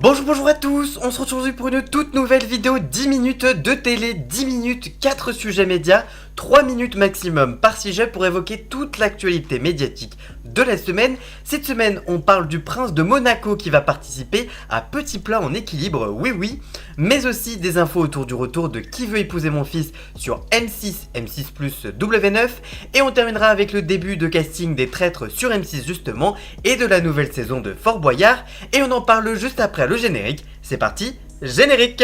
Bonjour à tous, on se retrouve aujourd'hui pour une toute nouvelle vidéo, 10 minutes de télé, 10 minutes, 4 sujets médias, 3 minutes maximum par sujet pour évoquer toute l'actualité médiatique de la semaine. Cette semaine, on parle du prince de Monaco qui va participer à Petit Plat en équilibre, oui, mais aussi des infos autour du retour de Qui veut épouser mon fils sur M6, M6+, W9, et on terminera avec le début de casting des traîtres sur M6 justement, et de la nouvelle saison de Fort Boyard, et on en parle juste après le générique. C'est parti, générique!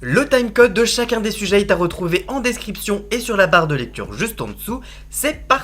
Le timecode de chacun des sujets est à retrouver en description et sur la barre de lecture juste en dessous. C'est parti!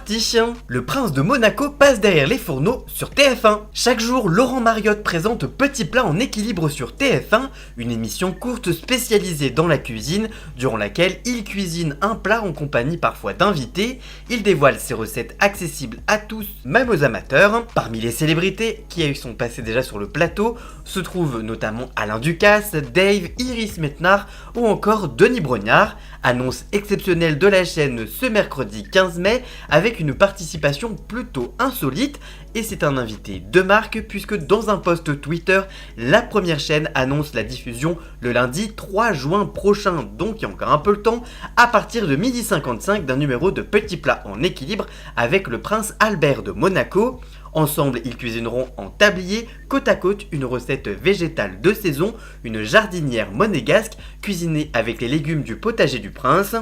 Le prince de Monaco passe derrière les fourneaux sur TF1. Chaque jour, Laurent Mariotte présente Petit Plat en équilibre sur TF1, une émission courte spécialisée dans la cuisine, durant laquelle il cuisine un plat en compagnie parfois d'invités. Il dévoile ses recettes accessibles à tous, même aux amateurs. Parmi les célébrités qui sont passées déjà sur le plateau, se trouvent notamment Alain Ducasse, Dave, Iris Metnard, ou encore Denis Brognard. Annonce exceptionnelle de la chaîne ce mercredi 15 mai avec une participation plutôt insolite, et c'est un invité de marque puisque dans un post Twitter, la première chaîne annonce la diffusion le lundi 3 juin prochain, donc il y a encore un peu le temps, à partir de 12h55 d'un numéro de Petit Plat en équilibre avec le prince Albert de Monaco. Ensemble, ils cuisineront en tablier, côte à côte, une recette végétale de saison, une jardinière monégasque, cuisinée avec les légumes du potager du prince.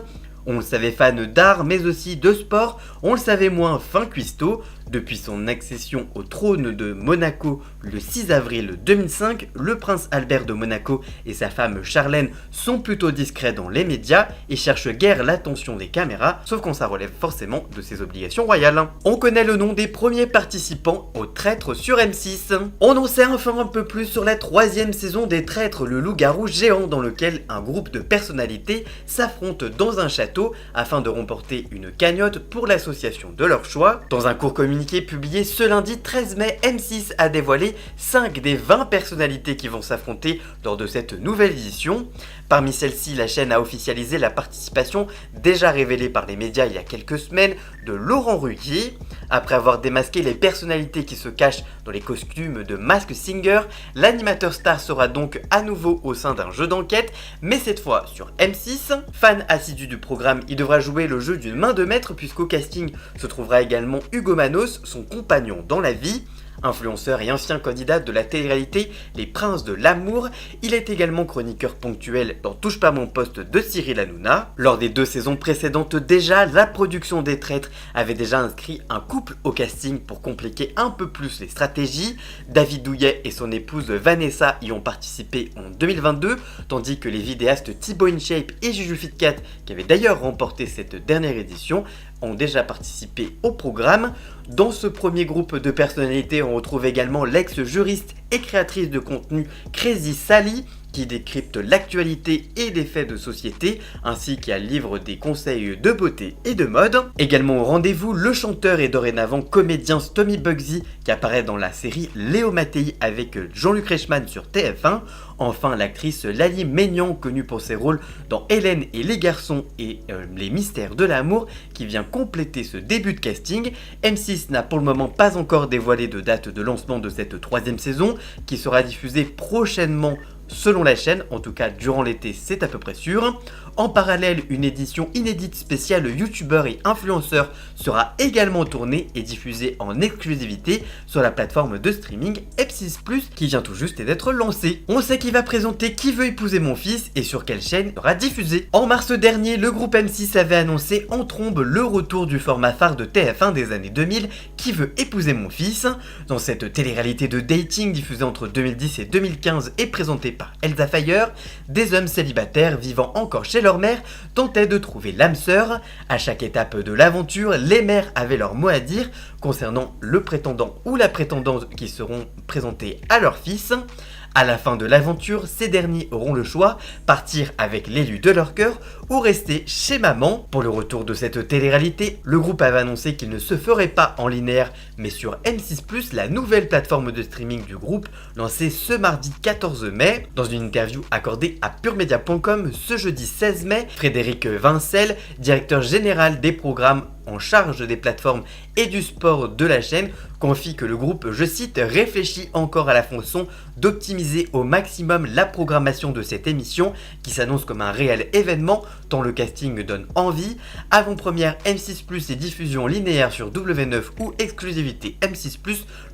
On le savait fan d'art mais aussi de sport, on le savait moins fin cuistot. Depuis son accession au trône de Monaco le 6 avril 2005, le prince Albert de Monaco et sa femme Charlène sont plutôt discrets dans les médias et cherchent guère l'attention des caméras, sauf quand ça relève forcément de ses obligations royales. On connaît le nom des premiers participants aux traîtres sur M6. On en sait enfin un peu plus sur la 3e saison des traîtres, le loup-garou géant, dans lequel un groupe de personnalités s'affrontent dans un château afin de remporter une cagnotte pour l'association de leur choix. Dans un court communiqué publié ce lundi 13 mai, M6 a dévoilé 5 des 20 personnalités qui vont s'affronter lors de cette nouvelle édition. Parmi celles-ci, la chaîne a officialisé la participation déjà révélée par les médias il y a quelques semaines de Laurent Ruquier. Après avoir démasqué les personnalités qui se cachent dans les costumes de Masked Singer, l'animateur star sera donc à nouveau au sein d'un jeu d'enquête, mais cette fois sur M6. Fan assidu du programme, il devra jouer le jeu d'une main de maître puisqu'au casting se trouvera également Hugo Manos, son compagnon dans la vie. Influenceur et ancien candidat de la télé-réalité Les Princes de l'Amour, il est également chroniqueur ponctuel dans Touche pas mon poste de Cyril Hanouna. Lors des 2 saisons précédentes déjà, la production des traîtres avait déjà inscrit un couple au casting pour compliquer un peu plus les stratégies. David Douillet et son épouse Vanessa y ont participé en 2022, tandis que les vidéastes Thibaut InShape et Juju Fitcat, qui avaient d'ailleurs remporté cette dernière édition, ont déjà participé au programme. Dans ce premier groupe de personnalités, on retrouve également l'ex-juriste et créatrice de contenu Crazy Sally, qui décrypte l'actualité et les faits de société, ainsi qu'elle livre des conseils de beauté et de mode. Également au rendez-vous, le chanteur et dorénavant comédien Stomy Bugsy, qui apparaît dans la série Léo Mattei avec Jean-Luc Reichmann sur TF1. Enfin, l'actrice Lali Maignan, connue pour ses rôles dans Hélène et les garçons et Les mystères de l'amour, qui vient compléter ce début de casting. M6 n'a pour le moment pas encore dévoilé de date de lancement de cette 3e saison, qui sera diffusée prochainement selon la chaîne, en tout cas durant l'été, c'est à peu près sûr. En parallèle, une édition inédite spéciale youtubeurs et influenceurs sera également tournée et diffusée en exclusivité sur la plateforme de streaming M6+, qui vient tout juste d'être lancée. On sait qui va présenter Qui veut épouser mon fils et sur quelle chaîne sera diffusé. En mars dernier, le groupe M6 avait annoncé en trombe le retour du format phare de TF1 des années 2000, Qui veut épouser mon fils. Dans cette télé-réalité de dating diffusée entre 2010 et 2015 et présentée par Elsa Fayer, des hommes célibataires vivant encore chez leur mère tentaient de trouver l'âme sœur. À chaque étape de l'aventure, les mères avaient leur mot à dire concernant le prétendant ou la prétendante qui seront présentés à leur fils. À la fin de l'aventure, ces derniers auront le choix, partir avec l'élu de leur cœur ou rester chez maman. Pour le retour de cette télé-réalité, le groupe avait annoncé qu'il ne se ferait pas en linéaire, mais sur M6+, la nouvelle plateforme de streaming du groupe, lancée ce mardi 14 mai. Dans une interview accordée à puremedia.com ce jeudi 16 mai, Frédéric Vincel, directeur général des programmes en charge des plateformes et du sport de la chaîne, confie que le groupe, je cite, réfléchit encore à la façon d'optimiser au maximum la programmation de cette émission qui s'annonce comme un réel événement tant le casting donne envie. Avant-première M6+ et diffusion linéaire sur W9 ou exclusivité M6+,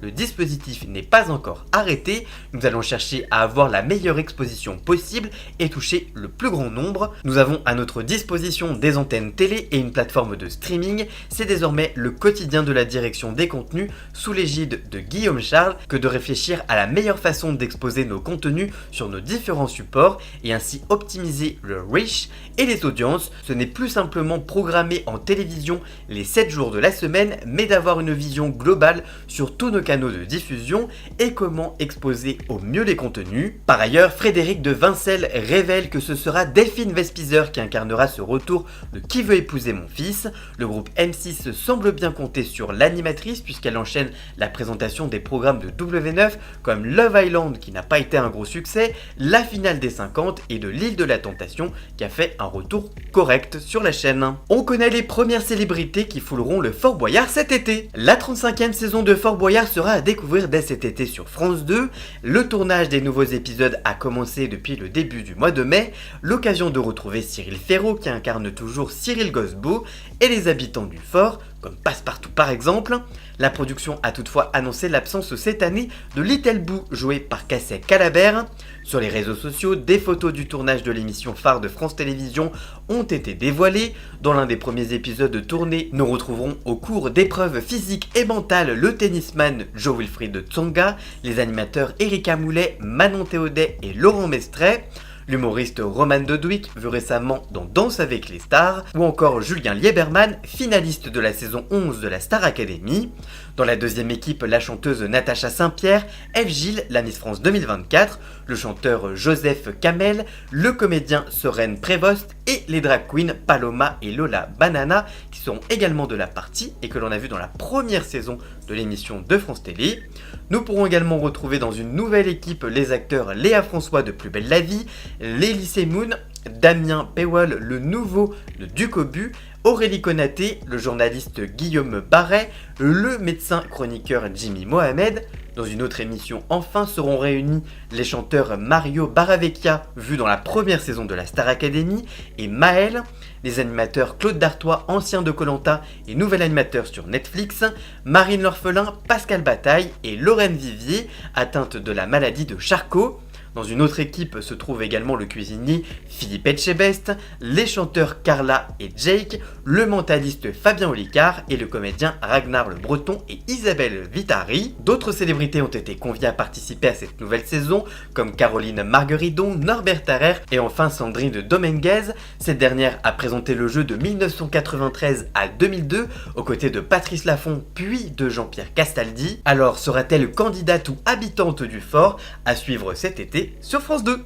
le dispositif n'est pas encore arrêté. Nous allons chercher à avoir la meilleure exposition possible et toucher le plus grand nombre. Nous avons à notre disposition des antennes télé et une plateforme de streaming. C'est désormais le quotidien de la direction des contenus sous l'égide de Guillaume Charles que de réfléchir à la meilleure façon d'exposer nos contenus sur nos différents supports et ainsi optimiser le reach et les audiences. Ce n'est plus simplement programmer en télévision les 7 jours de la semaine, mais d'avoir une vision globale sur tous nos canaux de diffusion et comment exposer au mieux les contenus. Par ailleurs, Frédéric de Vincel révèle que ce sera Delphine Vespizer qui incarnera ce retour de Qui veut épouser mon fils. Le groupe M6 semble bien compter sur l'animatrice puisqu'elle enchaîne la présentation des programmes de W9 comme Love Island qui n'a pas été un gros succès, la finale des 50 et de l'île de la Tentation qui a fait un retour correct sur la chaîne. On connaît les premières célébrités qui fouleront le Fort Boyard cet été. La 35e saison de Fort Boyard sera à découvrir dès cet été sur France 2. Le tournage des nouveaux épisodes a commencé depuis le début du mois de mai. L'occasion de retrouver Cyril Ferraud qui incarne toujours Cyril Gosbeau et les habitants du fort, comme Passepartout par exemple. La production a toutefois annoncé l'absence cette année de Little Boo joué par Cassel Calabert. Sur les réseaux sociaux, des photos du tournage de l'émission phare de France Télévisions ont été dévoilées. Dans l'un des premiers épisodes tournés, nous retrouverons au cours d'épreuves physiques et mentales le tennisman Joe Wilfried Tsonga, les animateurs Erika Moulet, Manon Théodet et Laurent Mestret, l'humoriste Roman Dodwick vu récemment dans Danse avec les stars, ou encore Julien Lieberman, finaliste de la saison 11 de la Star Academy. Dans la deuxième équipe, la chanteuse Natacha Saint-Pierre, Eve Gilles, la Miss France 2024, le chanteur Joseph Kamel, le comédien Soren Prévost et les drag queens Paloma et Lola Banana qui seront également de la partie et que l'on a vu dans la première saison de l'émission de France Télé. Nous pourrons également retrouver dans une nouvelle équipe les acteurs Léa François de Plus belle la vie, Lélie Semoun, Damien Pewol, le nouveau de Ducobu, Aurélie Konaté, le journaliste Guillaume Barret, le médecin chroniqueur Jimmy Mohamed. Dans une autre émission, enfin, seront réunis les chanteurs Mario Baravecchia, vu dans la première saison de la Star Academy, et Maël, les animateurs Claude Dartois, ancien de Koh-Lanta et nouvel animateur sur Netflix, Marine L'Orphelin, Pascal Bataille et Lorraine Vivier, atteinte de la maladie de Charcot. Dans une autre équipe se trouve également le cuisinier Philippe Etchebest, les chanteurs Carla et Jake, le mentaliste Fabien Olicard et le comédien Ragnar le Breton et Isabelle Vitari. D'autres célébrités ont été conviées à participer à cette nouvelle saison, comme Caroline Margueridon, Norbert Tarrer et enfin Sandrine Dominguez. Cette dernière a présenté le jeu de 1993 à 2002 aux côtés de Patrice Laffont puis de Jean-Pierre Castaldi. Alors sera-t-elle candidate ou habitante du fort? À suivre cet été sur France 2.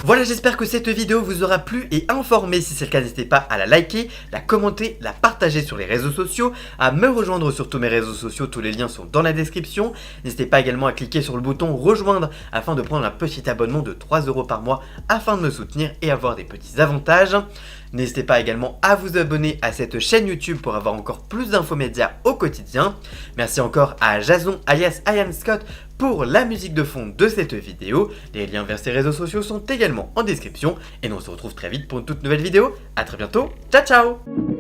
Voilà, j'espère que cette vidéo vous aura plu et informé. Si c'est le cas, n'hésitez pas à la liker, la commenter, la partager sur les réseaux sociaux, à me rejoindre sur tous mes réseaux sociaux, tous les liens sont dans la description. N'hésitez pas également à cliquer sur le bouton rejoindre afin de prendre un petit abonnement de 3 € par mois afin de me soutenir et avoir des petits avantages. N'hésitez pas également à vous abonner à cette chaîne YouTube pour avoir encore plus d'infomédias au quotidien. Merci encore à Jason alias Ian Scott pour la musique de fond de cette vidéo. Les liens vers ses réseaux sociaux sont également en description et nous on se retrouve très vite pour une toute nouvelle vidéo. A très bientôt, ciao ciao.